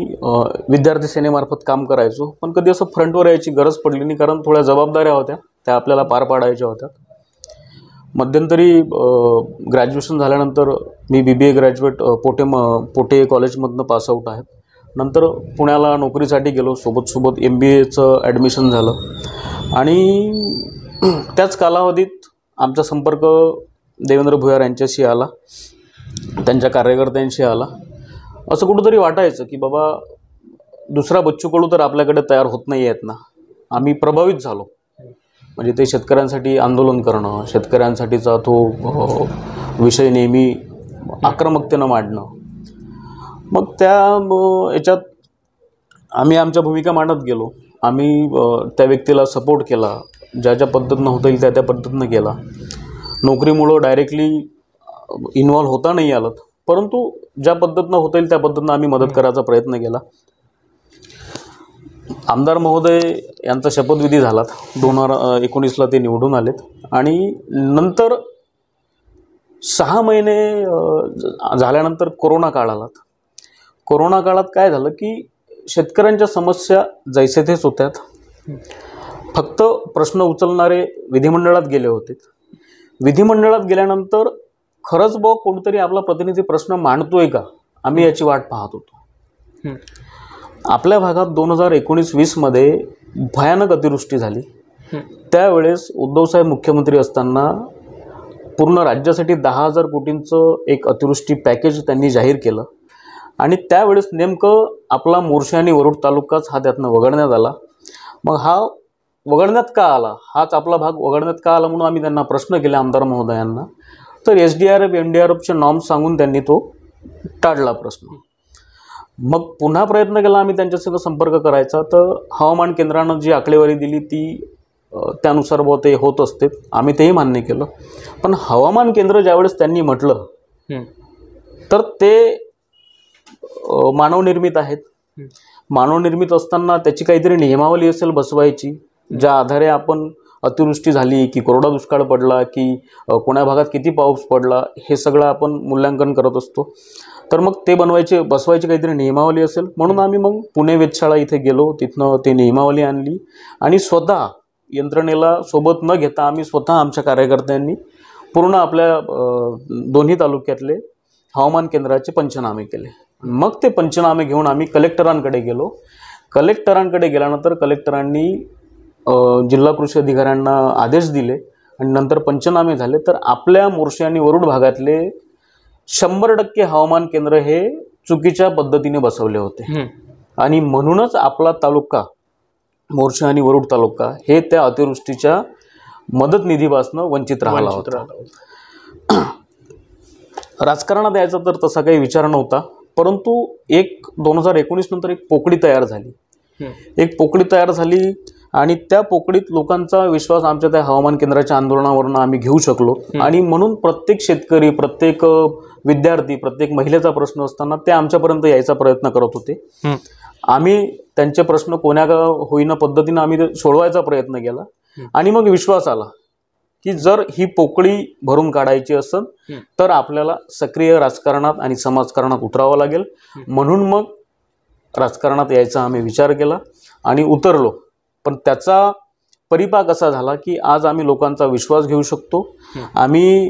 Speaker 2: विद्यार्थी सेनेमार्फत काम करायचो, पण कधी असं फ्रंटवर यायची गरज पडली नाही, कारण थोड्या जबाबदाऱ्या होत्या त्या आपल्याला पार पाडायच्या होत्या. मध्यंतरी ग्रॅज्युएशन झाल्यानंतर मी BBA ग्रॅज्युएट पोटे कॉलेजमधनं पासआउट आहे. नंतर पुण्याला नोकरीसाठी गेलो, सोबत MBAचं ॲडमिशन झालं आणि त्याच कालावधीत आमचा संपर्क देवेंद्र भुयार यांच्याशी आला, त्यांच्या कार्यकर्त्यांशी आला. असं कुठंतरी वाटायचं की बाबा दुसरा बच्चू कडू तर आपल्याकडे तयार होत नाही आहेत ना. आम्ही प्रभावित झालो. म्हणजे ते शेतकऱ्यांसाठी आंदोलन करणं, शेतकऱ्यांसाठीचा तो विषय नेहमी आक्रमकतेनं मांडणं. मग त्या याच्यात आम्ही आमच्या भूमिका मांडत गेलो. आम्ही त्या व्यक्तीला सपोर्ट केला, ज्या पद्धतीनं होता येईल त्या पद्धतीनं केला. नोकरीमुळं डायरेक्टली इन्व्हॉल्व होता नाही आलं, परंतु ज्या पद्धतीनं होता येईल त्या पद्धतीनं आम्ही मदत करायचा प्रयत्न केला. आमदार महोदय यांचा शपथविधी झाला. 2019ला ते निवडून आलेत आणि नंतर 6 महिने झाल्यानंतर कोरोना काळ आला. कोरोना काळात काय झालं की शेतकऱ्यांच्या समस्या जैसे तेच होत्यात. फक्त प्रश्न उचलणारे विधिमंडळात गेले होते. विधिमंडळात गेल्यानंतर खरंच कोणतरी आपला प्रतिनिधी प्रश्न मांडतोय का, आम्ही याची वाट पाहत होतो. आपल्या भागात 2019-20 मध्ये भयानक अतिवृष्टी झाली. त्यावेळेस उद्धवसाहेब मुख्यमंत्री असताना पूर्ण राज्यासाठी 10,000 कोटींचं एक अतिवृष्टी पॅकेज त्यांनी जाहीर केलं आणि त्यावेळेस नेमकं आपला मोर्शी आणि वरुड तालुकाच हा त्यातनं वगळण्यात आला. मग हा वगळण्यात का आला, हाच आपला भाग वगळण्यात का आला म्हणून आम्ही त्यांना प्रश्न केले आमदार महोदयांना. तर SDRF NDRFचे नॉर्म्स सांगून त्यांनी तो टाळला प्रश्न. मग पुन्हा प्रयत्न केला आम्ही त्यांच्यासंग संपर्क करायचा, तर हवामान केंद्रानं जी आकडेवारी दिली ती त्यानुसार ते होत असते, आम्ही तेही मान्य केलं. पण हवामान केंद्र ज्यावेळेस त्यांनी म्हटलं तर ते मानवनिर्मित आहेत. मानवनिर्मित असताना त्याची काहीतरी नियमावली असेल बसवायची, ज्या आधारे आपण अतिवृष्टी झाली की कोरडा दुष्काळ पडला की कोण्या भागात किती पाऊस पडला हे सगळं आपण मूल्यांकन करत असतो. तर मग ते बसवायची काहीतरी नियमावली असेल म्हणून आम्ही मग पुणे वेधशाळा इथे गेलो, तिथनं ते नियमावली आणली आणि स्वतः यंत्रणेला सोबत न घेता आम्ही स्वतः आमच्या कार्यकर्त्यांनी पूर्ण आपल्या दोन्ही तालुक्यातले हवामान केंद्राचे पंचनामे केले. मग ते पंचनामे घेऊन आम्ही कलेक्टरांकडे गेलो. कलेक्टरांकडे गेल्यानंतर कलेक्टरांनी जिल्हा कृषी अधिकाऱ्यांना आदेश दिले आणि नंतर पंचनामे झाले. तर आपल्या मोर्शी आणि वरुड भागातले 100% हवामान केंद्र हे चुकीच्या पद्धतीने बसवले होते आणि म्हणूनच आपला तालुका मोर्शी आणि वरुड तालुका हे त्या अतिवृष्टीच्या मदत निधीपासून वंचित राहिला होता. राजकारणात यायचा तर तसा काही विचार नव्हता, परंतु 2019 नंतर एक पोकळी तयार झाली आणि त्या पोकळीत लोकांचा विश्वास आमच्या त्या हवामान केंद्राच्या आंदोलनावरून आम्ही घेऊ शकलो आणि म्हणून प्रत्येक शेतकरी, प्रत्येक विद्यार्थी, प्रत्येक महिलेचा प्रश्न असताना ते आमच्यापर्यंत यायचा प्रयत्न करत होते. आम्ही त्यांचे प्रश्न कोण्या होईना पद्धतीने आम्ही सोडवायचा प्रयत्न केला आणि मग विश्वास आला की जर ही पोकळी भरून काढायची असेल तर आपल्याला सक्रिय राजकारणात आणि समाजकारणात उतरावं लागेल. म्हणून मग राजकारणात यायचा आम्ही विचार केला आणि उतरलो. पण त्याचा परिपाक असा झाला की आज आम्ही लोकांचा विश्वास घेऊ शकतो. आम्ही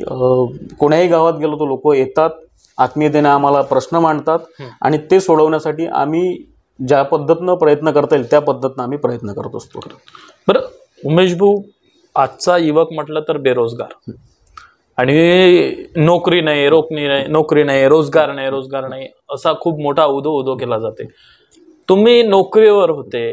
Speaker 2: कोण्याही गावात गेलो तर लोक येतात, आत्मीयतेने आम्हाला प्रश्न मांडतात आणि ते सोडवण्यासाठी आम्ही ज्या पद्धतीनं प्रयत्न करता येईल त्या पद्धतीनं आम्ही प्रयत्न करत असतो.
Speaker 1: बरं उमेश भाऊ, आजचा युवक म्हटलं तर बेरोजगार आणि नोकरी नाही, नोकरी नाही, रोजगार नाही असा खूप मोठा उदो केला जाते. तुम्ही नोकरीवर होते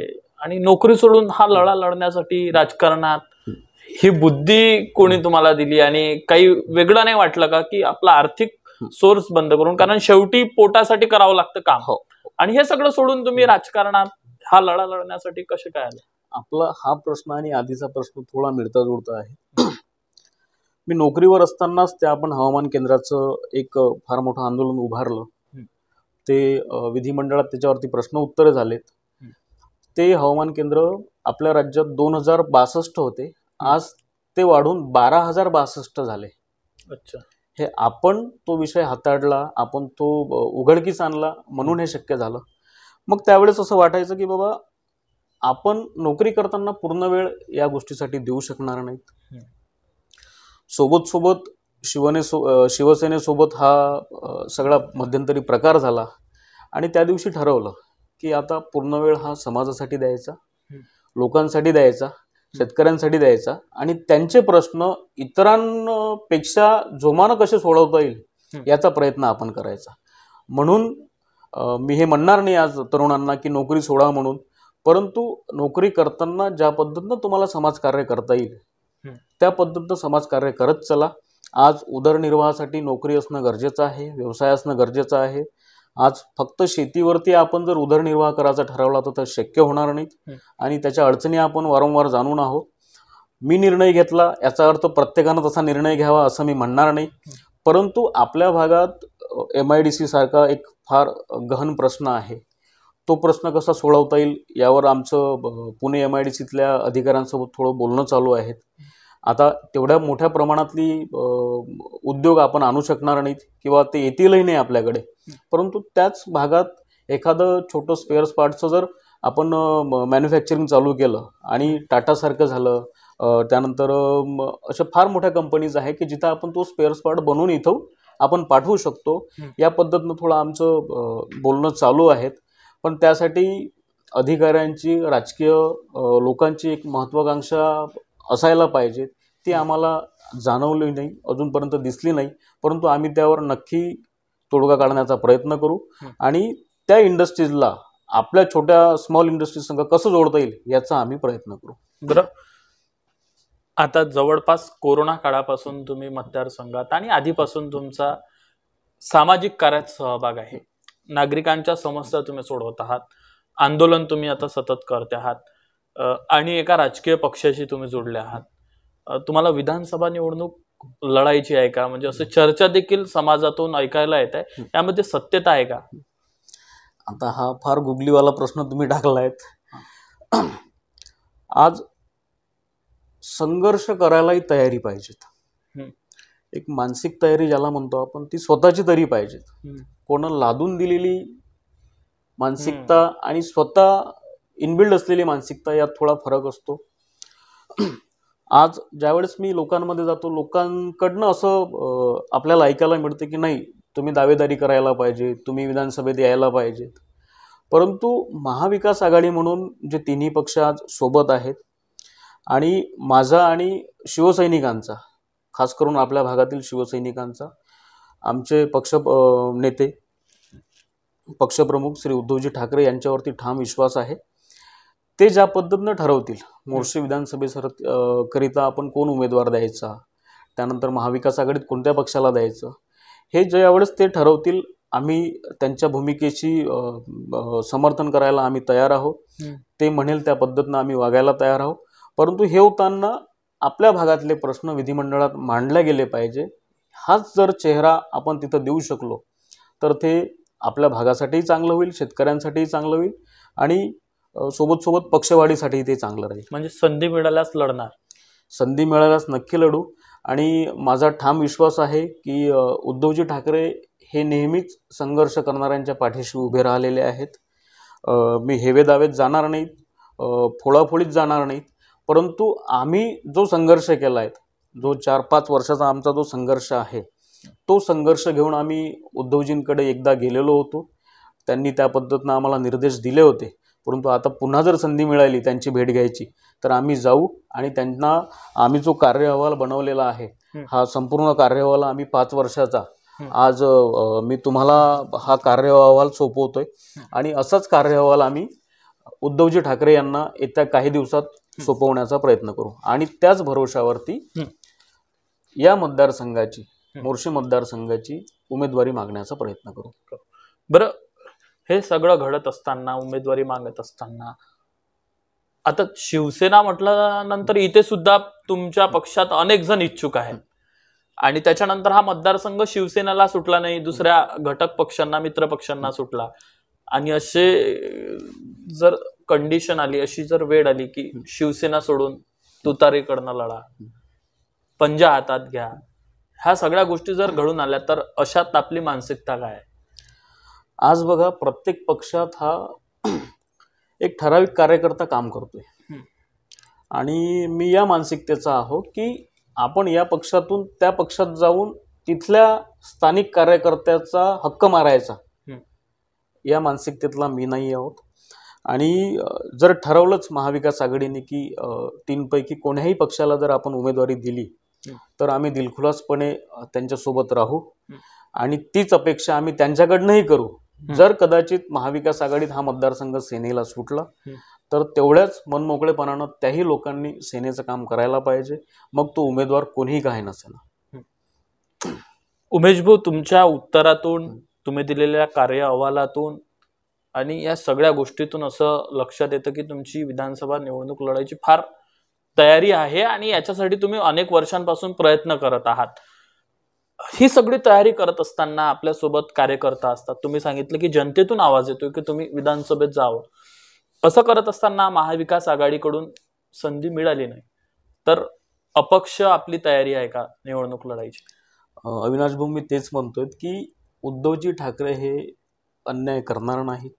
Speaker 1: आणि नोकरी सोडून हा लढा लढण्यासाठी राजकारणात ही बुद्धी कोणी तुम्हाला दिली आणि काही वेगळं नाही वाटलं का की आपला आर्थिक सोर्स बंद करून, कारण शेवटी पोटासाठी करावं लागतं काम, आणि हे सगळं सोडून तुम्ही राजकारणात हा लढा लढण्यासाठी कसे काय आले?
Speaker 2: आपला हा प्रश्न आणि आधीचा प्रश्न थोडा मिळता जुळता आहे. मी नोकरीवर असतानाच त्या आपण हवामान केंद्राचं एक फार मोठं आंदोलन उभारलं. ते विधिमंडळात त्याच्यावरती प्रश्न उत्तरे झालेत. ते हवामान केंद्र आपल्या राज्यात 2062 होते, आज ते वाढून 12,062 झाले.
Speaker 1: अच्छा.
Speaker 2: हे आपण तो विषय हाताळला, आपण तो उघडकीस आणला म्हणून हे शक्य झालं. मग त्यावेळेस असं वाटायचं की बाबा आपण नोकरी करताना पूर्ण वेळ या गोष्टीसाठी देऊ शकणार नाहीत. सोबत शिवसेनेसोबत हा सगळा मध्यंतरी प्रकार झाला आणि त्या दिवशी ठरवलं की आता पूर्ण वेळ हा समाजासाठी द्यायचा, लोकांसाठी द्यायचा, शेतकऱ्यांसाठी द्यायचा आणि त्यांचे प्रश्न इतरांपेक्षा जोमानं कसे सोडवता येईल याचा प्रयत्न आपण करायचा. म्हणून मी हे म्हणणार नाही आज तरुणांना की नोकरी सोडा म्हणून, परंतु नोकरी करताना ज्या पद्धतीनं तुम्हाला समाजकार्य करता येईल त्या पद्धतीनं समाजकार्य करत चला. आज उदरनिर्वाहासाठी नोकरी असणं गरजेचं आहे, व्यवसाय असणं गरजेचं आहे. आज फक्त शेतीवरती आपण जर उदरनिर्वाह करायचा ठरवला तर शक्य होणार नाही आणि त्याच्या अडचणी आपण वारंवार जाणून आहोत. मी निर्णय घेतला याचा अर्थ प्रत्येकानं तसा निर्णय घ्यावा असं मी म्हणणार नाही, परंतु आपल्या भागात MIDC सारखा एक फार गहन प्रश्न आहे. तो प्रश्न कसा सोडवता येईल यावर आमचं पुणे MIDCतल्या अधिकाऱ्यांसोबत थोडं बोलणं चालू आहे. आता तेवढ्या मोठ्या प्रमाणातली उद्योग आपण आणू शकणार नाहीत किंवा ते येतीलही नाही आपल्याकडे, परंतु त्याच भागात एखादं छोटं स्पेअर्स पार्टचं जर आपण मॅन्युफॅक्चरिंग चालू केलं आणि टाटासारखं झालं, त्यानंतर अशा फार मोठ्या कंपनीज आहे की जिथं आपण तो स्पेअर्स पार्ट बनवून इथं आपण पाठवू शकतो. या पद्धतीनं थोडं आमचं बोलणं चालू आहे. पण त्यासाठी अधिकाऱ्यांची, राजकीय लोकांची एक महत्त्वाकांक्षा असायला पाहिजे, ती आम्हाला जाणवली नाही, अजूनपर्यंत दिसली नाही, परंतु आम्ही त्यावर नक्की तोडगा काढण्याचा प्रयत्न करू आणि त्या इंडस्ट्रीजला आपल्या छोट्या स्मॉल इंडस्ट्रीज संग कसं जोडता येईल याचा आम्ही प्रयत्न करू.
Speaker 1: बरं, आता जवळपास कोरोना काळापासून तुम्ही मतदारसंघात आणि आधीपासून तुमचा सामाजिक कार्यात सहभाग आहे. नागरिकांच्या समस्या तुम्ही सोडवत आहात, आंदोलन तुम्ही आता सतत करते आहात आणि एका राजकीय पक्षाशी तुम्ही जोडले आहात. तुम्हाला विधानसभा निवडणूक लढायची आहे का? म्हणजे असं चर्चा देखील समाजातून ऐकायला येत आहे, यामध्ये सत्यता आहे का?
Speaker 2: आता हा फार गुगलीवाला प्रश्न तुम्ही टाकलायत. आज संघर्ष करायलाही तयारी पाहिजेत. एक मानसिक तयारी ज्याला म्हणतो आपण, ती स्वतःची तरी पाहिजेत. कोण लादून दिलेली मानसिकता आणि स्वतः इनबिल्ड असलेली मानसिकता यात थोडा फरक असतो. आज ज्यावेळेस मी लोकांमध्ये जातो, लोकांकडनं असं आपल्याला ऐकायला मिळते की नाही तुम्ही दावेदारी करायला पाहिजे, तुम्ही विधानसभेत यायला पाहिजेत. परंतु महाविकास आघाडी म्हणून जे तिन्ही पक्ष आज सोबत आहेत आणि माझा आणि शिवसैनिकांचा, खास करून आपल्या भागातील शिवसैनिकांचा, आमचे पक्ष नेते, पक्षप्रमुख श्री उद्धवजी ठाकरे यांच्यावरती ठाम विश्वास आहे. ते ज्या पद्धतीनं ठरवतील मोर्शी विधानसभेकरिता आपण कोण उमेदवार द्यायचा, त्यानंतर महाविकास आघाडीत कोणत्या पक्षाला द्यायचं, हे ज्यावेळेस ते ठरवतील आम्ही त्यांच्या भूमिकेची समर्थन करायला आम्ही तयार आहोत. ते म्हणेल त्या पद्धतीनं आम्ही वागायला तयार आहोत. परंतु हे होताना आपल्या भागातले प्रश्न विधिमंडळात मांडले गेले पाहिजे. हाच जर चेहरा आपण तिथं देऊ शकलो तर ते आपल्या भागासाठीही चांगलं होईल, शेतकऱ्यांसाठीही चांगलं होईल आणि सोबत पक्षवाढीसाठी ते चांगलं राहील.
Speaker 1: म्हणजे संधी मिळाल्यास लढणार?
Speaker 2: संधी मिळाल्यास नक्की लढू आणि माझा ठाम विश्वास आहे की उद्धवजी ठाकरे हे नेहमीच संघर्ष करणाऱ्यांच्या पाठीशी उभे राहिलेले आहेत. मी हेवे दावेत जाणार नाहीत, फोडाफोडीत जाणार नाहीत, परंतु आम्ही जो संघर्ष केला आहे, जो 4-5 वर्षाचा आमचा जो संघर्ष आहे, तो संघर्ष घेऊन आम्ही उद्धवजींकडे एकदा गेलेलो होतो. त्यांनी त्या पद्धतीनं आम्हाला निर्देश दिले होते, परंतु आता पुन्हा जर संधी मिळाली त्यांची भेट घ्यायची तर आम्ही जाऊ आणि त्यांना आम्ही जो कार्य अहवाल बनवलेला आहे हा संपूर्ण कार्य अहवाल आम्ही 5 वर्षाचा आज मी तुम्हाला हा कार्य अहवाल सोपवतोय आणि असाच कार्य अहवाल आम्ही उद्धवजी ठाकरे यांना येत्या काही दिवसात सोपवण्याचा प्रयत्न करू आणि त्याच भरोशावरती या मतदारसंघाची मोर्शी मतदारसंघाची उमेदवारी मागण्याचा प्रयत्न करू.
Speaker 1: बरं, हे सगळं घडत असताना, उमेदवारी मागत असताना, आता शिवसेना म्हटल्यानंतर इथे सुद्धा तुमच्या पक्षात अनेक जण इच्छुक आहेत आणि त्याच्यानंतर हा मतदारसंघ शिवसेनेला सुटला नाही, दुसऱ्या घटक पक्षांना, मित्र पक्षांना सुटला आणि असे जर कंडिशन आली, अशी जर वेळ आली की शिवसेना सोडून तुतारीकडनं लढा, पंजा हातात घ्या, ह्या सगळ्या गोष्टी जर घडून आल्या तर अशात आपली मानसिकता काय आहे?
Speaker 2: आज बघा, प्रत्येक पक्षात हा एक ठराविक कार्यकर्ता काम करतोय आणि मी या मानसिकतेचा आहो की आपण या पक्षातून त्या पक्षात जाऊन तिथल्या स्थानिक कार्यकर्त्याचा हक्क मारायचा, या मानसिकतेतला मी नाही आहोत. आणि जर ठरवलंच महाविकास आघाडीने की 3 पैकी कोण्याही पक्षाला जर आपण उमेदवारी दिली तर आम्ही दिलखुलासपणे त्यांच्यासोबत राहू आणि तीच अपेक्षा आम्ही त्यांच्याकडनंही करू. जर कदाचित महाविकास आघाडीत हा मतदारसंघ सेनेला सुटला तर तेवढ्याच मनमोकळेपणानं त्याही लोकांनी सेनेचं काम करायला पाहिजे, मग तो उमेदवार कोणीही काही नसेल.
Speaker 1: उमेश भाऊ, तुमच्या उत्तरातून, तुम्ही दिलेल्या कार्य अहवालातून आणि या सगळ्या गोष्टीतून असं लक्षात येतं की तुमची विधानसभा निवडणूक लढायची फार तयारी आहे आणि याच्यासाठी तुम्ही अनेक वर्षांपासून प्रयत्न करत आहात. ही सगळी तयारी करत असताना आपल्यासोबत कार्यकर्ता असतात. तुम्ही सांगितलं की जनतेतून आवाज येतोय की तुम्ही विधानसभेत जावं. असं करत असताना महाविकास आघाडीकडून संधी मिळाली नाही तर अपक्ष आपली तयारी आहे का निवडणूक लढायची?
Speaker 2: अविनाश भाऊ, मी तेच म्हणतोय की उद्धवजी ठाकरे हे अन्याय करणार नाहीत.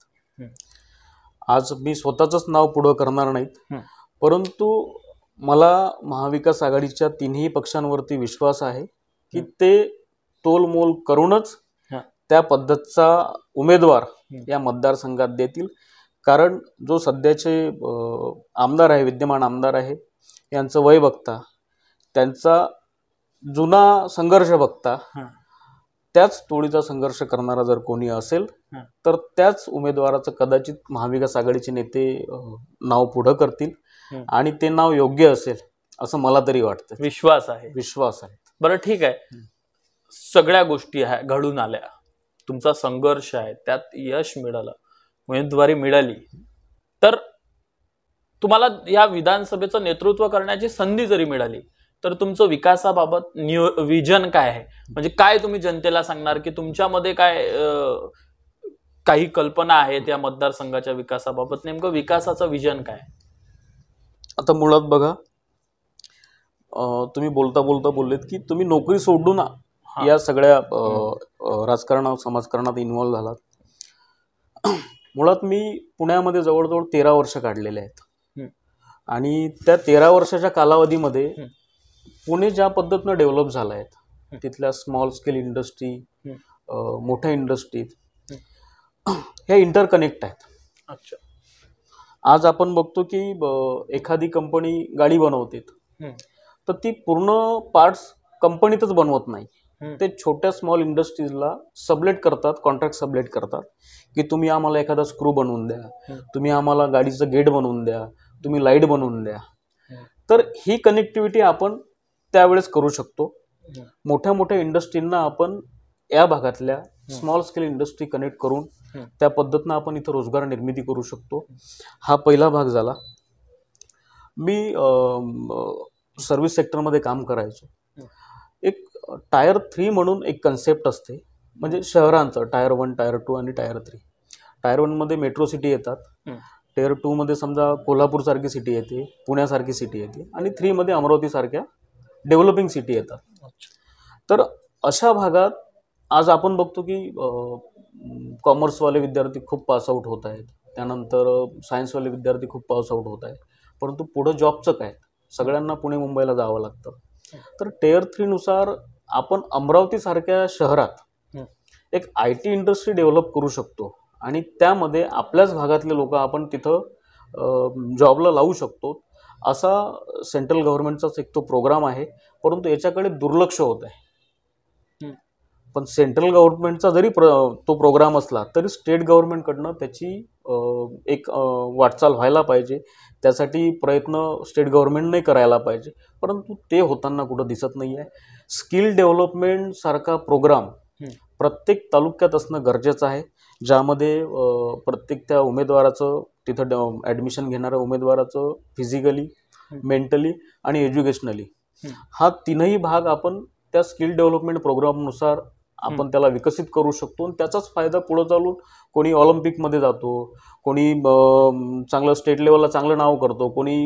Speaker 2: आज मी स्वतःच नाव पुढं करणार नाहीत, परंतु मला महाविकास आघाडीच्या 3ही पक्षांवरती विश्वास आहे की ते तोलमोल करूनच त्या पद्धतीचा उमेदवार या मतदारसंघात देतील. कारण जो सध्याचे आमदार आहे, विद्यमान आमदार आहे, यांचं वय बघता, त्यांचा जुना संघर्ष बघता, त्याच तोडीचा संघर्ष करणारा जर कोणी असेल तर त्याच उमेदवाराचं कदाचित महाविकास आघाडीचे नेते नाव पुढं करतील आणि ते नाव योग्य असेल असं मला तरी वाटतं.
Speaker 1: विश्वास आहे. बरं, ठीक आहे. सगळ्या गोष्टी घडून आल्या, तुमचा संघर्ष आहे, त्यात यश मिळालं, उमेदवारी मिळाली, तर तुम्हाला या विधानसभेचं नेतृत्व करण्याची संधी जरी मिळाली तर तुमचं विकासाबाबत विजन काय आहे? म्हणजे काय तुम्ही जनतेला सांगणार की तुमच्यामध्ये काय काही कल्पना आहेत या मतदारसंघाच्या विकासाबाबत? नेमकं विकासाचं विजन काय?
Speaker 2: आता मुळात बघा, तुम्ही बोलता बोलता बोललेत की तुम्ही नोकरी सोडून या सगळ्या राजकारणात, समाजकारणात इन्व्हॉल्व झालात. मुळात मी पुण्यामध्ये जवळजवळ 13 वर्ष काढलेले आहेत आणि त्या 13 वर्षाच्या कालावधीमध्ये पुणे ज्या पद्धतीनं डेव्हलप झालं आहे, तिथल्या स्मॉल स्केल इंडस्ट्री, मोठ्या इंडस्ट्रीज ह्या इंटरकनेक्ट आहेत. आज आपण बघतो की एखादी कंपनी गाडी बनवते तर ती पूर्ण पार्ट्स कंपनीतच बनवत नाही, ते छोट्या स्मॉल इंडस्ट्रीजला सबलेट करतात, कॉन्ट्रॅक्ट सबलेट करतात की तुम्ही आम्हाला एखादा स्क्रू बनवून द्या, तुम्ही आम्हाला गाडीचं गेट बनवून द्या, तुम्ही लाईट बनवून द्या. तर ही कनेक्टिव्हिटी आपण त्यावेळेस करू शकतो. मोठ्या मोठ्या इंडस्ट्रींना आपण या भागातल्या स्मॉल स्केल इंडस्ट्री कनेक्ट करून त्या पद्धतीनं आपण इथं रोजगार निर्मिती करू शकतो. हा पहिला भाग झाला. मी सर्व्हिस सेक्टरमध्ये काम करायचो. एक टायर 3 म्हणून एक कन्सेप्ट असते, म्हणजे शहरांचं टायर 1, टायर 2 आणि टायर 3. टायर 1 मध्ये मेट्रो सिटी येतात, टायर 2 मध्ये समजा कोल्हापूरसारखी सिटी येते, पुण्यासारखी सिटी येते आणि 3 मध्ये अमरावतीसारख्या डेव्हलपिंग सिटी येतात. तर अशा भागात आज आपण बघतो की कॉमर्सवाले विद्यार्थी खूप पासआउट होत आहेत, त्यानंतर सायन्सवाले विद्यार्थी खूप पासआउट होत आहेत, परंतु पुढं जॉबचं काय, सगळ्यांना पुणे मुंबईला जावं लागतं. तर टायर 3 नुसार आपण अमरावतीसारख्या शहरात एक IT इंडस्ट्री डेव्हलप करू शकतो आणि त्यामध्ये आपल्याच भागातले लोक आपण तिथं जॉबला लावू शकतो असा सेंट्रल गव्हर्नमेंटचाच एक तो प्रोग्राम आहे. परंतु याच्याकडे दुर्लक्ष होत आहे. पण सेंट्रल गव्हर्नमेंटचा जरी तो प्रोग्राम असला तरी स्टेट गव्हर्नमेंटकडनं त्याची एक वाटचाल व्हायला पाहिजे. त्यासाठी प्रयत्न स्टेट गव्हर्नमेंटने करायला पाहिजे. परंतु ते होताना कुठं दिसत नाही आहे. स्किल डेव्हलपमेंट सारखा प्रोग्राम प्रत्येक तालुक्यात असणं गरजेचं आहे, ज्यामध्ये प्रत्येक त्या उमेदवाराचं तिथं ॲडमिशन घेणाऱ्या उमेदवाराचं फिजिकली, मेंटली आणि एज्युकेशनली हा तीनही भाग आपण त्या स्किल डेव्हलपमेंट प्रोग्रामनुसार आपण त्याला विकसित करू शकतो. आणि त्याचाच फायदा पुढे चालून कोणी ऑलिम्पिकमध्ये जातो, कोणी चांगलं स्टेट लेवलला चांगलं नाव करतो, कोणी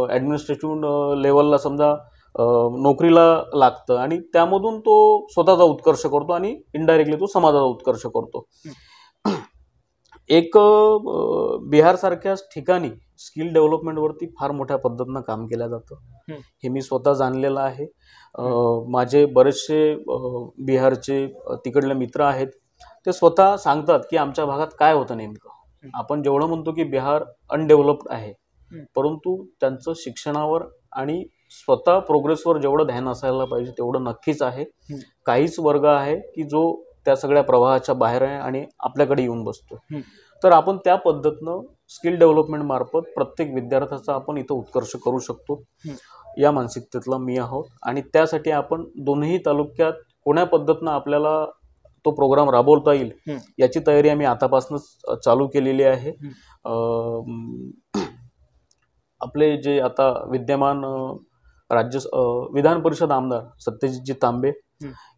Speaker 2: ॲडमिनिस्ट्रेटिव्ह लेवलला समजा नोकरीला लागतं आणि त्यामधून तो स्वतःचा उत्कर्ष करतो आणि इनडायरेक्टली तो समाजाचा उत्कर्ष करतो. एक बिहारसारख्या ठिकाणी स्किल डेव्हलपमेंटवरती फार मोठ्या पद्धतीनं काम केलं जातं. हे मी स्वतः जाणलेलं आहे. माझे बरेचसे बिहारचे तिकडले मित्र आहेत, ते स्वतः सांगतात की आमच्या भागात काय होतं नेमकं. आपण जेवढं म्हणतो की बिहार अनडेव्हलप्ड आहे, परंतु त्यांचं शिक्षणावर आणि स्वतः प्रोग्रेसवर जेवढं ध्यान असायला पाहिजे तेवढं नक्कीच आहे. काहीच वर्ग आहे की जो त्या सगळ्या प्रवाहाच्या बाहेर आहे आणि आपल्याकडे येऊन बसतो. तर आपण त्या पद्धतीनं स्किल डेव्हलपमेंट मार्फत प्रत्येक विद्यार्थ्याचा आपण इथं उत्कर्ष करू शकतो, या मानसिकतेतला मी आहोत. आणि त्यासाठी आपण दोन्ही तालुक्यात कोण्या पद्धतीनं आपल्याला तो प्रोग्राम राबवता येईल याची तयारी आम्ही आतापासूनच चालू केलेली आहे. आपले जे आता विद्यमान विधान परिषद आमदार सत्यजितजी तांबे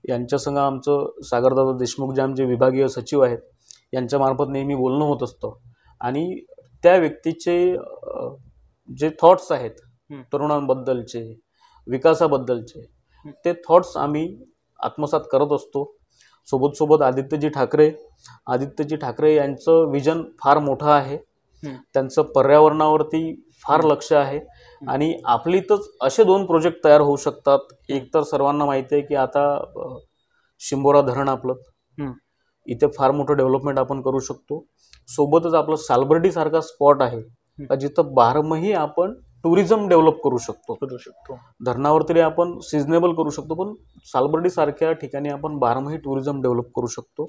Speaker 2: यांच्या संग आमचं सागरदादा देशमुख जे आमचे विभागीय सचिव आहेत यांच्या मार्फत नेहमी बोलणं होत असतं. आणि त्या व्यक्तीचे जे थॉट्स आहेत तरुणांबद्दलचे, विकासाबद्दलचे, ते थॉट्स आम्ही आत्मसात करत असतो. सोबत आदित्यजी ठाकरे यांचं विजन फार मोठं आहे. त्यांचं पर्यावरणावरती फार लक्ष आहे. आणि आपलीतच असे 2 प्रोजेक्ट तयार होऊ शकतात. एक तर सर्वांना माहिती आहे की आता शिंबोरा धरण आपलं इथे फार मोठं डेव्हलपमेंट आपण करू शकतो. सोबतच आपलं सालबर्डी सारखा स्पॉट आहे जिथं बारमाही आपण टुरिझम डेव्हलप करू शकतो. धरणावर तरी आपण सिजनेबल करू शकतो, पण सालबर्डी सारख्या ठिकाणी आपण बारमाही टुरिझम डेव्हलप करू शकतो.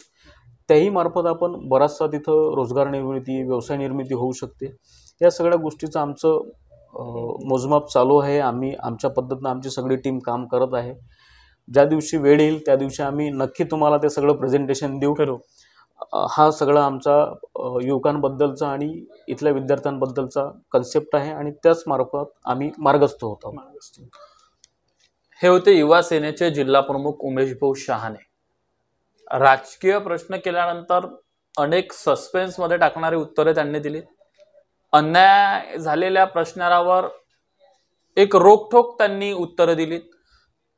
Speaker 2: त्याही मार्फत आपण बराचसा तिथं रोजगार निर्मिती, व्यवसाय निर्मिती होऊ शकते. या सगळ्या गोष्टीचं आमचं मोजमाप चालू आहे. आम्ही आमच्या पद्धतीनं आमची सगळी टीम काम करत आहे. ज्या दिवशी वेळ येईल त्या दिवशी आम्ही नक्की तुम्हाला ते सगळं प्रेझेंटेशन देऊ. हा सगळा आमचा युवकांबद्दलचा आणि इथल्या विद्यार्थ्यांबद्दलचा कन्सेप्ट आहे आणि त्याच मार्फत आम्ही मार्गस्थ होत आहोत.
Speaker 1: हे होते युवा सेनेचे जिल्हा प्रमुख उमेश भाऊ शहाणे. राजकीय प्रश्न केल्यानंतर अनेक सस्पेन्समध्ये टाकणारी उत्तरे त्यांनी दिली. अन्याय झालेल्या प्रश्नावर एक रोखठोक त्यांनी उत्तरं दिलीत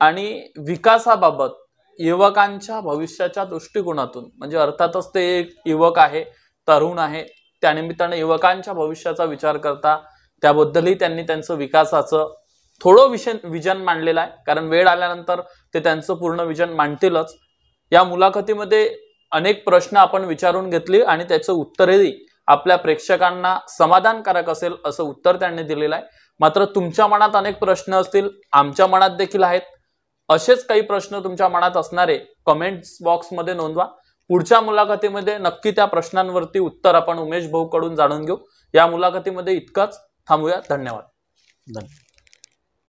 Speaker 1: आणि विकासाबाबत युवकांच्या भविष्याच्या दृष्टिकोनातून, म्हणजे अर्थातच ते एक युवक आहे, तरुण आहे, त्यानिमित्ताने युवकांच्या भविष्याचा विचार करता त्याबद्दलही त्यांनी त्यांचं विकासाचं थोडं विजन मांडलेलं आहे. कारण वेळ आल्यानंतर ते त्यांचं पूर्ण विजन मांडतीलच. या मुलाखतीमध्ये अनेक प्रश्न आपण विचारून घेतली आणि त्याचं उत्तरही आपल्या प्रेक्षकांना समाधानकारक असेल असं उत्तर त्यांनी दिलेलं आहे. मात्र तुमच्या मनात अनेक प्रश्न असतील, आमच्या मनात देखील आहेत. असेच काही प्रश्न तुमच्या मनात असणारे कमेंट्स बॉक्समध्ये नोंदवा. पुढच्या मुलाखतीमध्ये नक्की त्या प्रश्नांवरती उत्तर आपण उमेश भाऊ कडून जाणून घेऊ. या मुलाखतीमध्ये इतकंच. थांबूया. धन्यवाद.